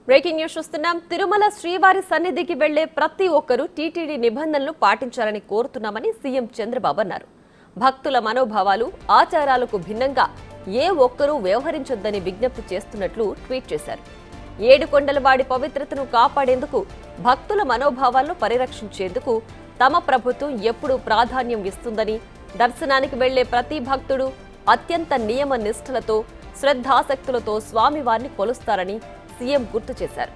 Breaking news చూస్తున్నాం. తిరుమల శ్రీవారి సన్నిధికి వెళ్లే ప్రతి ఒక్కరూ టీటీడీ నిబంధనలు పాటించాలని కోరుతున్నామని సీఎం చంద్రబాబు అన్నారు. భక్తుల మనోభావాలు, ఆచారాలకు భిన్నంగా ఏ ఒక్కరూ వ్యవహరించొద్దని విజ్ఞప్తి చేస్తున్నట్లు ట్వీట్ చేశారు. ఏడుకొండలవాడి పవిత్రతను కాపాడేందుకు, భక్తుల మనోభావాలను పరిరక్షించేందుకు తమ ప్రభుత్వం ఎప్పుడూ ప్రాధాన్యం ఇస్తుందని, దర్శనానికి వెళ్లే ప్రతి భక్తుడు అత్యంత నియమ నిష్ఠలతో, శ్రద్ధాసక్తులతో స్వామివారిని కొలుస్తారని సీఎం గుర్తు చేశారు.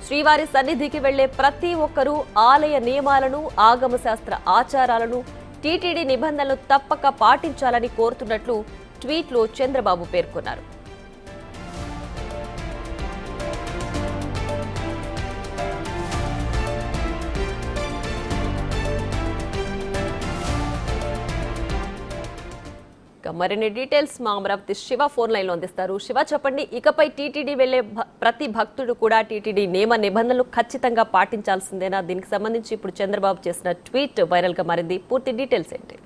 శ్రీవారి సన్నిధికి వెళ్లే ప్రతి ఒక్కరూ ఆలయ నియమాలను, ఆగమ శాస్త్ర ఆచారాలను, టీటీడీ నిబంధనలు తప్పక పాటించాలని కోరుతున్నట్లు ట్వీట్లో చంద్రబాబు పేర్కొన్నారు. మరిన్ని డీటెయిల్స్ మా అమరావతి శివ ఫోన్ లైన్ లో అందిస్తారు. శివ, చెప్పండి, ఇకపై టీటీడీ వెళ్లే ప్రతి భక్తుడు కూడా టీటీడీ నియమ నిబంధనలు ఖచ్చితంగా పాటించాల్సిందేనా? దీనికి సంబంధించి ఇప్పుడు చంద్రబాబు చేసిన ట్వీట్ వైరల్ గా మారింది. పూర్తి డీటెయిల్స్ ఏంటి?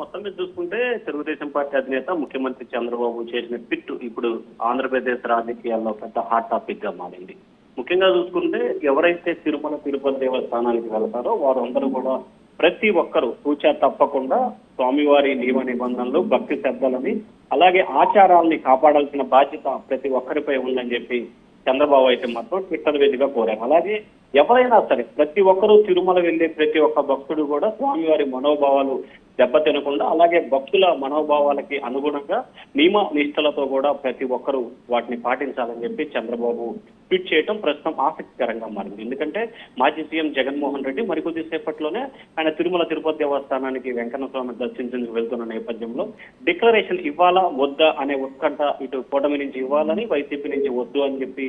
మొత్తం మీద చూసుకుంటే తెలుగుదేశం పార్టీ అధినేత ముఖ్యమంత్రి చంద్రబాబు చేసిన ట్వీట్ ఇప్పుడు ఆంధ్రప్రదేశ్ రాజకీయాల్లో పెద్ద హాట్ టాపిక్ గా మారింది. ముఖ్యంగా చూసుకుంటే ఎవరైతే తిరుమల తిరుపతి దేవస్థానానికి వెళ్తారో వారందరూ కూడా ప్రతి ఒక్కరూ తూచా తప్పకుండా స్వామివారి నియమ నిబంధనలు, భక్తి శ్రద్ధలని, అలాగే ఆచారాలని కాపాడాల్సిన బాధ్యత ప్రతి ఒక్కరిపై ఉందని చెప్పి చంద్రబాబు అయితే మాత్రం ట్విట్టర్ వేదికగా కోరారు. అలాగే ఎవరైనా సరే ప్రతి ఒక్కరూ తిరుమల వెళ్లే ప్రతి ఒక్క భక్తుడు కూడా స్వామివారి మనోభావాలు దెబ్బతినకుండా, అలాగే భక్తుల మనోభావాలకి అనుగుణంగా నియమ నిష్టలతో కూడా ప్రతి ఒక్కరూ వాటిని పాటించాలని చెప్పి చంద్రబాబు ట్వీట్ చేయడం ప్రస్తుతం ఆసక్తికరంగా మారింది. ఎందుకంటే మాజీ సీఎం జగన్మోహన్ రెడ్డి మరికొద్ది సేపట్లోనే ఆయన తిరుమల తిరుపతి దేవస్థానానికి వెంకన్న స్వామి దర్శించేందుకు వెళ్తున్న నేపథ్యంలో డిక్లరేషన్ ఇవ్వాలా వద్దా అనే ఉత్కంఠ ఇటు కూటమి నుంచి ఇవ్వాలని, వైసీపీ నుంచి వద్దు అని చెప్పి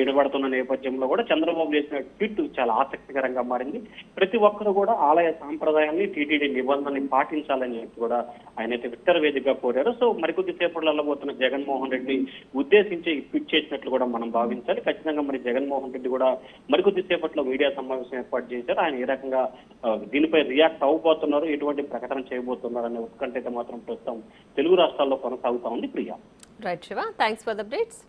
వినబడుతున్న నేపథ్యంలో కూడా చంద్రబాబు చేసిన ట్వీట్ చాలా ఆసక్తికరంగా మారింది. ప్రతి ఒక్కరు కూడా ఆలయ సాంప్రదాయాన్ని, టీటీడీ నిబంధనని పాటించాలని చెప్పి కూడా ఆయన అయితే ట్విట్టర్ వేదికగా కోరారు. సో మరికొద్ది సేపట్లో వెళ్ళబోతున్న జగన్మోహన్ రెడ్డి ఉద్దేశించి ట్వీట్ చేసినట్లు కూడా మనం భావించాలి. ఖచ్చితంగా మరి జగన్మోహన్ రెడ్డి కూడా మరికొద్ది సేపట్లో మీడియా సమావేశం ఏర్పాటు చేశారు. ఆయన ఏ రకంగా దీనిపై రియాక్ట్ అవ్వబోతున్నారు, ఎటువంటి ప్రకటన చేయబోతున్నారు అనే ఉత్కంఠ అయితే మాత్రం ప్రస్తుతం తెలుగు రాష్ట్రాల్లో కొనసాగుతా ఉంది. Priya. Right Shiva, thanks for the updates.